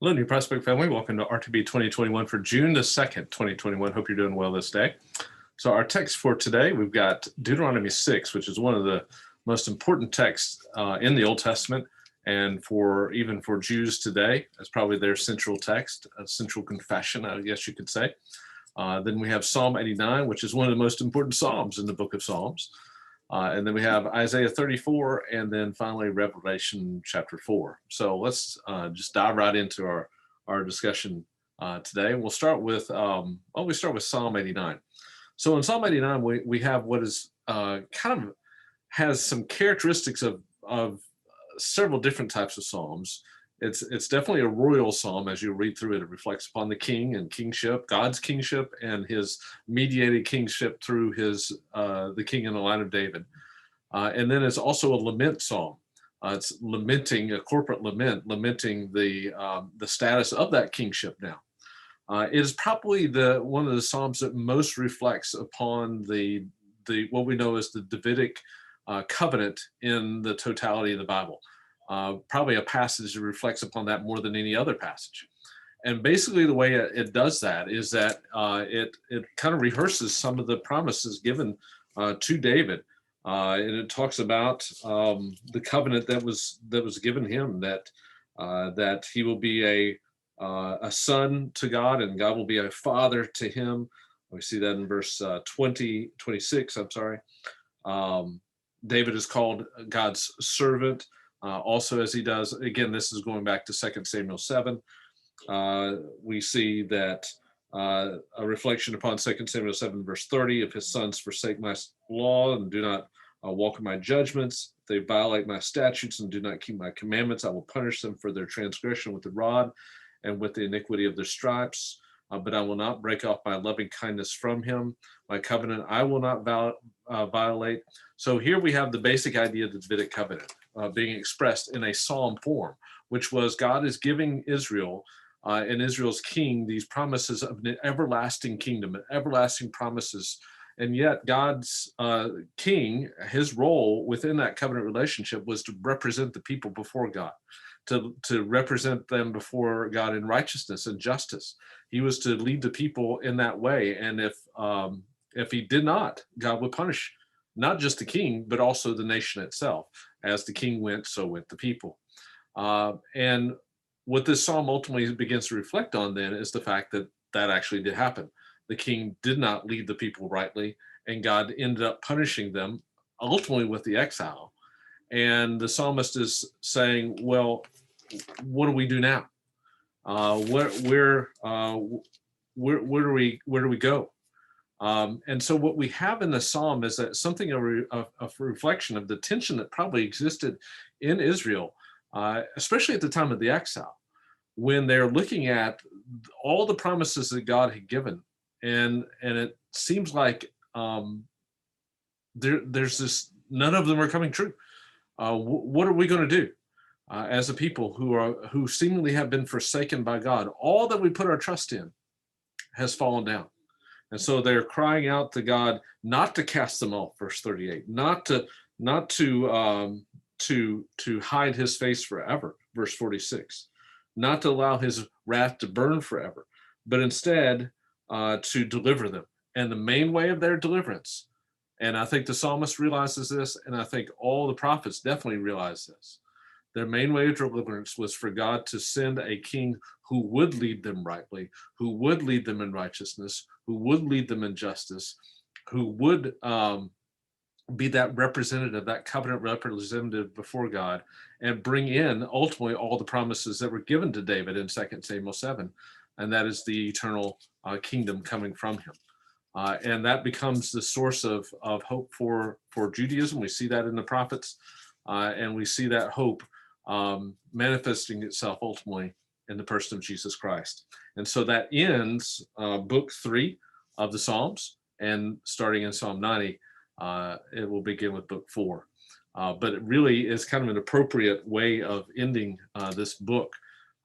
Hello, New Prospect family. Welcome to RTB 2021 for June the 2nd, 2021. Hope you're doing well this day. So our text for today, we've got Deuteronomy 6, which is one of the most important texts in the Old Testament, and even for Jews today, it's probably their central text, a central confession, I guess you could say. Then we have Psalm 89, which is one of the most important Psalms in the book of Psalms. And then we have Isaiah 34, and then finally Revelation chapter 4. So let's just dive right into our discussion today. We'll start with Psalm 89. So in Psalm 89, we have what is kind of has some characteristics of several different types of psalms. It's definitely a royal psalm. As you read through it, it reflects upon the king and kingship, God's kingship, and his mediated kingship through the king in the line of David. And then it's also a lament psalm. It's lamenting a corporate lamenting the status of that kingship now. It is probably one of the psalms that most reflects upon the what we know as the Davidic covenant in the totality of the Bible. Probably a passage that reflects upon that more than any other passage. And basically the way it does that is that it kind of rehearses some of the promises given to David. And it talks about the covenant that was given him, that he will be a son to God, and God will be a father to him. We see that in verse 26, I'm sorry. David is called God's servant. Also, as he does, again, this is going back to 2 Samuel 7. We see that a reflection upon 2 Samuel 7, verse 30, if his sons forsake my law and do not walk in my judgments, if they violate my statutes and do not keep my commandments, I will punish them for their transgression with the rod and with the iniquity of their stripes. But I will not break off my loving kindness from him. My covenant I will not violate. So here we have the basic idea of the Davidic covenant being expressed in a psalm form, which was God is giving Israel and Israel's king these promises of an everlasting kingdom, everlasting promises. And yet God's king, his role within that covenant relationship was to represent the people before God, to represent them before God in righteousness and justice. He was to lead the people in that way. And if he did not, God would punish not just the king, but also the nation itself. As the king went, so went the people. And what this psalm ultimately begins to reflect on then is the fact that that actually did happen. The king did not lead the people rightly, and God ended up punishing them ultimately with the exile. And the psalmist is saying, well, what do we do now? Where do we go? And so what we have in the psalm is that something of a reflection of the tension that probably existed in Israel, especially at the time of the exile, when they're looking at all the promises that God had given, and it seems like there's this, none of them are coming true. What are we going to do as a people who seemingly have been forsaken by God? All that we put our trust in has fallen down. And so they're crying out to God not to cast them off, verse 38, not to hide his face forever, verse 46, not to allow his wrath to burn forever, but instead to deliver them. And the main way of their deliverance, and I think the psalmist realizes this, and I think all the prophets definitely realize this, their main way of deliverance was for God to send a king who would lead them rightly, who would lead them in righteousness, who would lead them in justice, who would be that representative, that covenant representative before God, and bring in ultimately all the promises that were given to David in 2 Samuel 7, and that is the eternal kingdom coming from him. And that becomes the source of hope for Judaism. We see that in the prophets, and we see that hope manifesting itself ultimately in the person of Jesus Christ. And so that ends book 3 of the Psalms, and starting in Psalm 90, it will begin with book 4. But it really is kind of an appropriate way of ending this book.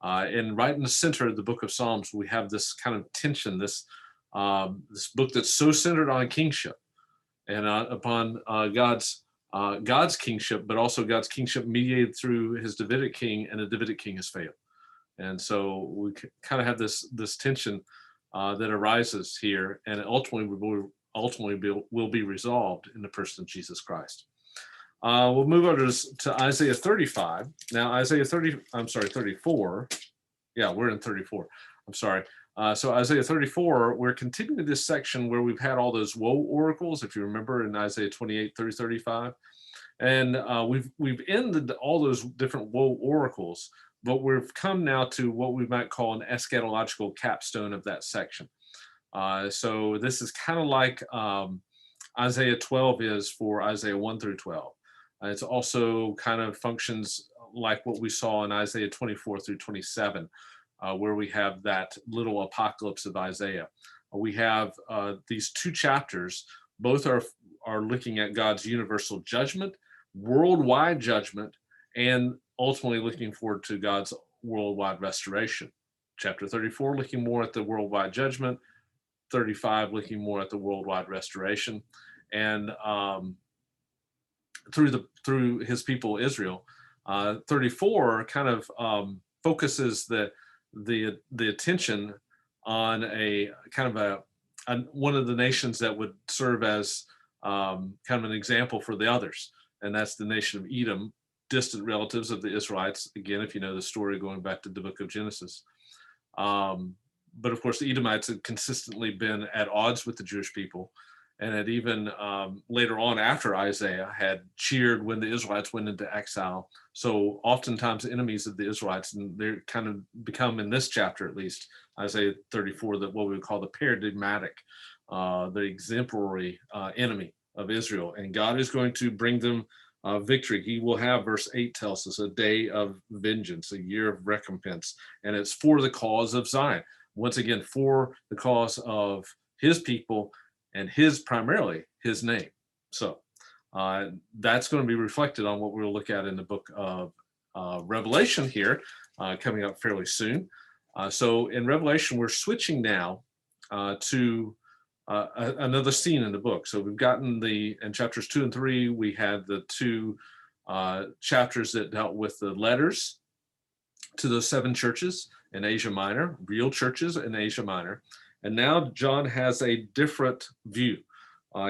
And right in the center of the book of Psalms, we have this kind of tension, this book that's so centered on kingship and upon God's kingship, but also God's kingship mediated through his Davidic king, and the Davidic king has failed. And so we kind of have this tension that arises here, and it ultimately will be resolved in the person of Jesus Christ. We'll move over to Isaiah 35. Now, Isaiah 34. Yeah, we're in 34. I'm sorry. So Isaiah 34, we're continuing this section where we've had all those woe oracles, if you remember, in Isaiah 28 through 35. And we've ended all those different woe oracles, but we've come now to what we might call an eschatological capstone of that section. So this is kind of like Isaiah 12 is for Isaiah 1 through 12. It's also kind of functions like what we saw in Isaiah 24 through 27, where we have that little apocalypse of Isaiah. We have these two chapters. Both are looking at God's universal judgment, worldwide judgment, and ultimately looking forward to God's worldwide restoration. Chapter 34 looking more at the worldwide judgment, 35 looking more at the worldwide restoration, and through his people Israel. 34 kind of focuses the attention on a kind of one of the nations that would serve as kind of an example for the others, and that's the nation of Edom, distant relatives of the Israelites. Again, if you know the story going back to the book of Genesis. But of course, the Edomites had consistently been at odds with the Jewish people, and had even later on after Isaiah had cheered when the Israelites went into exile. So oftentimes enemies of the Israelites, and they're kind of become, in this chapter at least, Isaiah 34, that what we would call the paradigmatic, the exemplary enemy of Israel. And God is going to bring them victory. He will have, verse 8 tells us, a day of vengeance, a year of recompense, and it's for the cause of Zion. Once again, for the cause of his people and primarily his name. So that's going to be reflected on what we'll look at in the book of Revelation here, coming up fairly soon. So in Revelation, we're switching now to another scene in the book. So we've gotten in chapters 2 and 3, we had the two chapters that dealt with the letters to those 7 churches in Asia Minor, real churches in Asia Minor. And now John has a different view.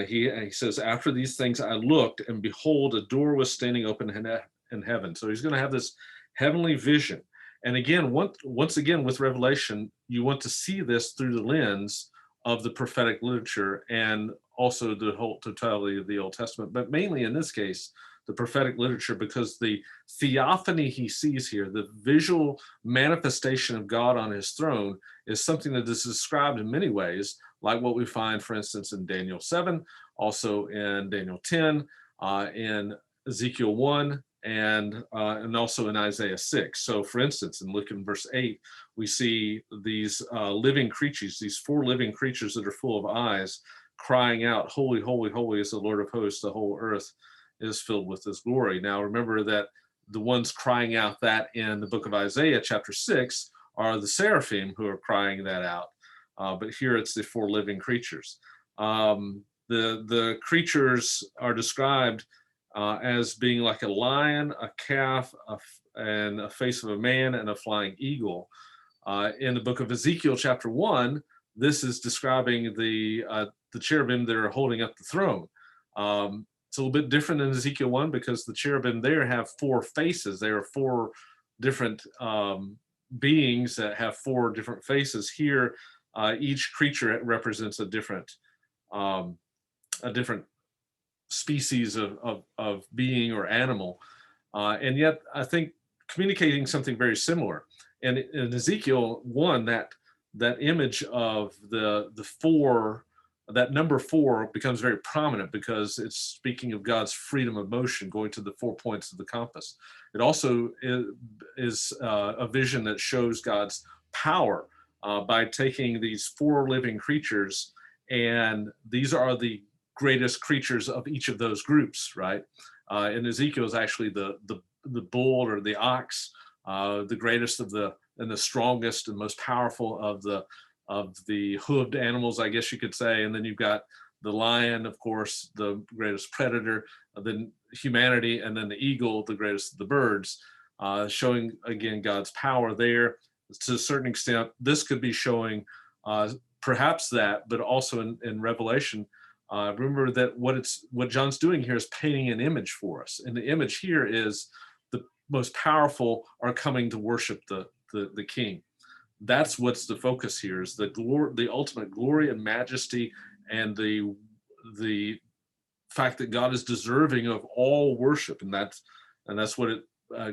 He says, after these things I looked, and behold, a door was standing open in heaven. So he's going to have this heavenly vision. And again, once again, with Revelation, you want to see this through the lens of the prophetic literature and also the whole totality of the Old Testament, but mainly in this case, the prophetic literature, because the theophany he sees here, the visual manifestation of God on his throne, is something that is described in many ways, like what we find, for instance, in Daniel 7, also in Daniel 10, in Ezekiel 1, and also in Isaiah 6. So, for instance, in looking at verse 8, we see these living creatures, these 4 living creatures that are full of eyes, crying out, "Holy, holy, holy is the Lord of hosts, the whole earth is filled with his glory." Now, remember that the ones crying out that in the book of Isaiah, chapter 6, are the seraphim who are crying that out. But here it's the 4 living creatures. The creatures are described as being like a lion, a calf, and a face of a man, and a flying eagle. In the book of Ezekiel, chapter 1, this is describing the cherubim that are holding up the throne. It's a little bit different in Ezekiel 1 because the cherubim there have 4 faces. There are 4 different beings that have 4 different faces. Here, each creature represents a different species of being or animal, and yet I think communicating something very similar. And in Ezekiel 1, that image of the 4, that number 4 becomes very prominent because it's speaking of God's freedom of motion, going to the 4 points of the compass. It also is a vision that shows God's power by taking these 4 living creatures, and these are the greatest creatures of each of those groups, right? And Ezekiel is actually the bull or the ox, the greatest and the strongest and most powerful of the hooved animals, I guess you could say. And then you've got the lion, of course, the greatest predator, then humanity, and then the eagle, the greatest of the birds, showing again God's power there. to a certain extent, this could be showing perhaps that, but also in Revelation, remember that what John's doing here is painting an image for us. And the image here is the most powerful are coming to worship the king. That's what's the focus here, is the glory, the ultimate glory and majesty, and the fact that God is deserving of all worship. And that's what it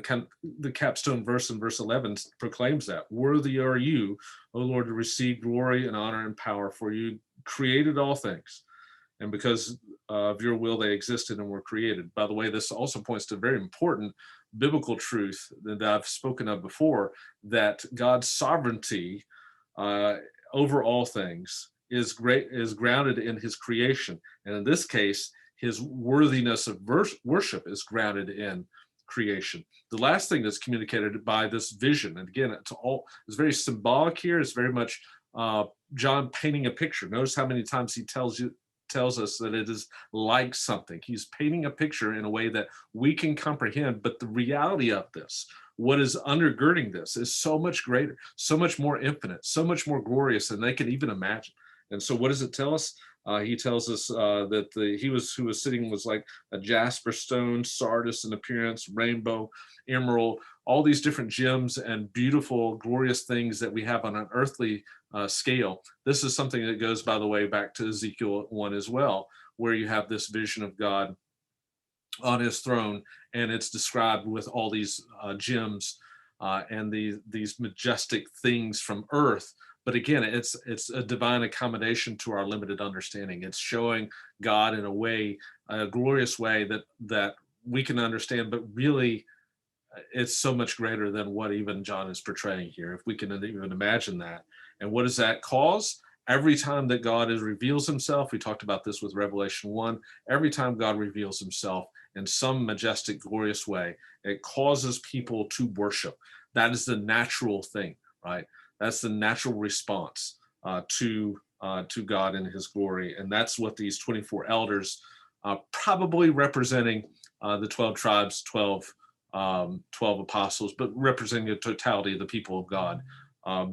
kind of, the capstone verse in verse 11 proclaims that. Worthy are you, O Lord, to receive glory and honor and power, for you created all things. And because of your will, they existed and were created. By the way, this also points to a very important biblical truth that I've spoken of before, that God's sovereignty over all things is grounded in his creation. And in this case, his worthiness of worship is grounded in creation. The last thing that's communicated by this vision, and again, it's very symbolic here. It's very much John painting a picture. Notice how many times he tells us that it is like something. He's painting a picture in a way that we can comprehend, but the reality of this, what is undergirding this, is so much greater, so much more infinite, so much more glorious than they can even imagine. And so what does it tell us? He tells us that who was sitting was like a jasper stone, sardis in appearance, rainbow, emerald, all these different gems and beautiful, glorious things that we have on an earthly scale. This is something that goes, by the way, back to Ezekiel 1 as well, where you have this vision of God on his throne, and it's described with all these gems and these majestic things from earth. But again, it's a divine accommodation to our limited understanding. It's showing God in a glorious way that we can understand, but really it's so much greater than what even John is portraying here, if we can even imagine that. And what does that cause? Every time that God reveals himself, we talked about this with Revelation 1, every time God reveals himself in some majestic, glorious way, it causes people to worship. That is the natural thing, right? That's the natural response to God and his glory. And that's what these 24 elders, probably representing the 12 tribes, 12 apostles, but representing the totality of the people of God,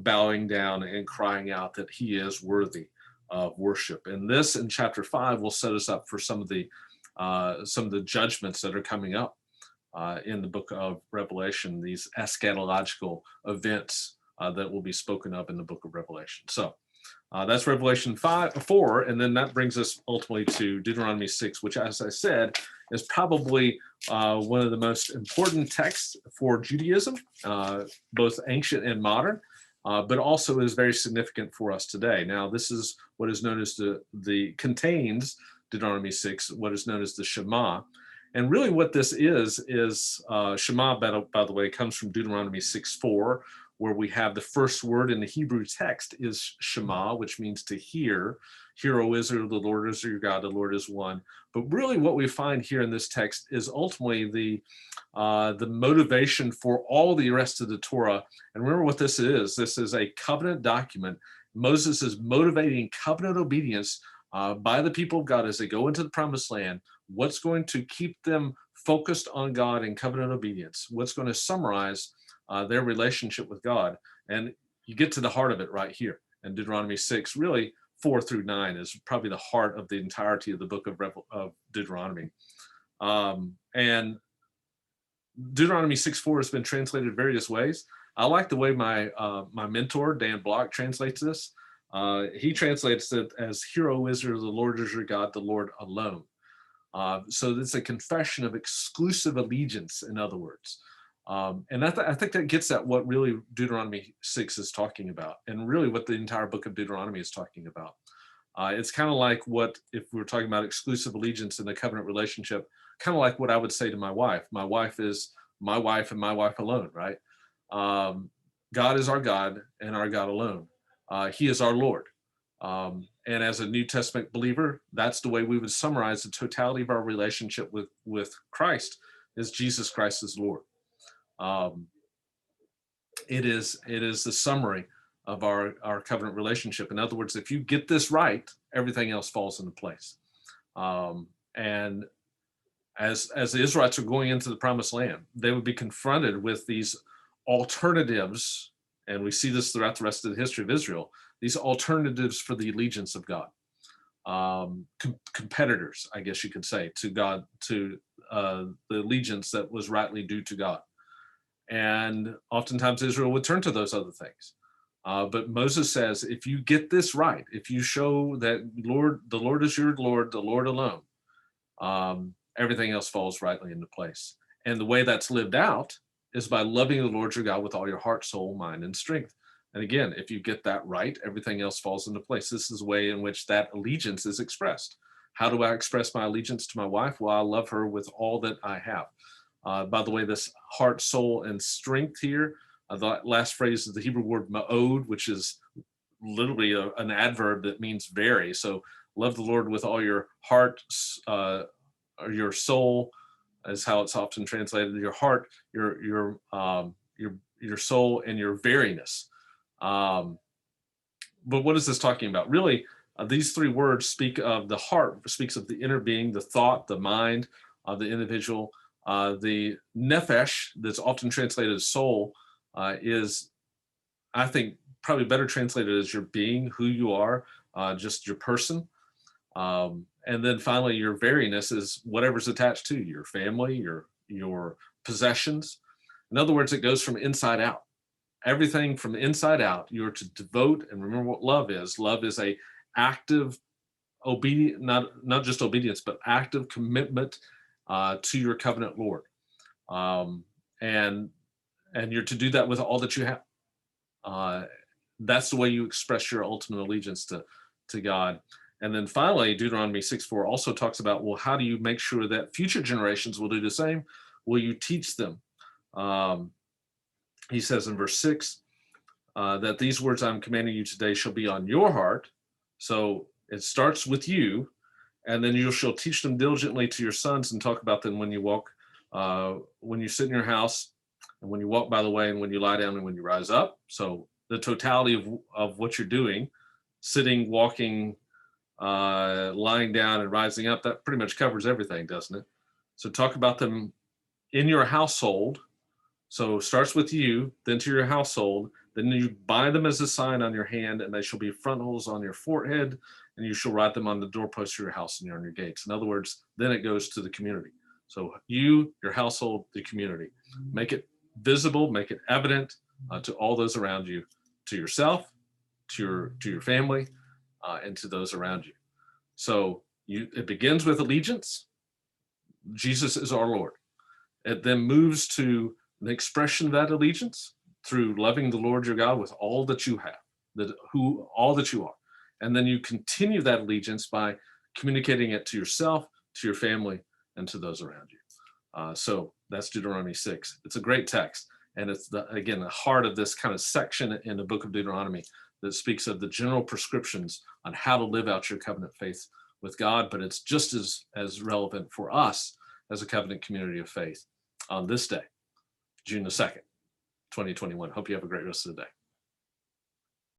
bowing down and crying out that he is worthy of worship. And this in chapter 5 will set us up for some of the judgments that are coming up in the book of Revelation, these eschatological events that will be spoken of in the book of Revelation. So that's Revelation 4, and then that brings us ultimately to Deuteronomy 6, which, as I said, is probably one of the most important texts for Judaism, both ancient and modern, but also is very significant for us today. Now, this is what is known as contains Deuteronomy 6, what is known as the Shema. And really what this is Shema, by the way, comes from Deuteronomy 6:4, where we have the first word in the Hebrew text is Shema, which means to hear. Hear, O Israel, the Lord is your God, the Lord is one. But really what we find here in this text is ultimately the motivation for all the rest of the Torah. And remember what this is. This is a covenant document. Moses is motivating covenant obedience by the people of God as they go into the promised land. What's going to keep them focused on God in covenant obedience? What's going to summarize their relationship with God? And you get to the heart of it right here. And Deuteronomy 6, really 4 through 9, is probably the heart of the entirety of the book of Deuteronomy. And Deuteronomy 6:4 has been translated various ways. I like the way my mentor, Dan Block, translates this. He translates it as, Hear, O Israel, the Lord is your God, the Lord alone. So it's a confession of exclusive allegiance, in other words. And I think that gets at what really Deuteronomy 6 is talking about, and really what the entire book of Deuteronomy is talking about. It's kind of like if we're talking about exclusive allegiance in the covenant relationship, kind of like what I would say to my wife. My wife is my wife and my wife alone, right? God is our God and our God alone. He is our Lord. And as a New Testament believer, that's the way we would summarize the totality of our relationship with Christ, is Jesus Christ is Lord. It is the summary of our covenant relationship. In other words, if you get this right, everything else falls into place. And as the Israelites are going into the promised land, they would be confronted with these alternatives and we see this throughout the rest of the history of Israel, these alternatives for the allegiance of God, competitors, I guess you could say, to God, to the allegiance that was rightly due to God. And oftentimes Israel would turn to those other things. But Moses says, if you get this right, if you show that the Lord is your Lord, the Lord alone, everything else falls rightly into place. And the way that's lived out is by loving the Lord your God with all your heart, soul, mind, and strength. And again, if you get that right, everything else falls into place. This is the way in which that allegiance is expressed. How do I express my allegiance to my wife? Well, I love her with all that I have. By the way, this heart, soul, and strength here, the last phrase is the Hebrew word ma'od, which is literally an adverb that means very. So love the Lord with all your heart, or your soul, is how it's often translated. Your heart, your soul, and your veriness. But what is this talking about? Really, these three words speak of the heart, speaks of the inner being, the thought, the mind of the individual. The nephesh, that's often translated as soul, is, I think, probably better translated as your being, who you are, just your person. And then finally, your veriness is whatever's attached to you, your family, your possessions. In other words, it goes from inside out. Everything from the inside out, you're to devote, and remember what love is. Love is a active obedience, not just obedience, but active commitment to your covenant Lord. And you're to do that with all that you have. That's the way you express your ultimate allegiance to God. And then finally, Deuteronomy 6:4 also talks about, well, how do you make sure that future generations will do the same? Will you teach them? He says in verse 6 that these words I'm commanding you today shall be on your heart. So it starts with you, and then you shall teach them diligently to your sons and talk about them when you walk, when you sit in your house, and when you walk by the way, and when you lie down, and when you rise up. So the totality of what you're doing, sitting, walking, lying down, and rising up, that pretty much covers everything, doesn't it? So talk about them in your household. So it starts with you, then to your household, then you bind them as a sign on your hand, and they shall be frontals on your forehead, and you shall write them on the doorposts of your house and on your gates. In other words, then it goes to the community. So you, your household, the community. Make it visible, make it evident to all those around you, to yourself, to your family, and to those around you. So it begins with allegiance. Jesus is our Lord. It then moves to the expression of that allegiance through loving the Lord your God with all that you have, all that you are. And then you continue that allegiance by communicating it to yourself, to your family, and to those around you. So that's Deuteronomy 6. It's a great text. And it's, again, the heart of this kind of section in the book of Deuteronomy that speaks of the general prescriptions on how to live out your covenant faith with God. But it's just as relevant for us as a covenant community of faith on this day, June the 2nd, 2021. Hope you have a great rest of the day.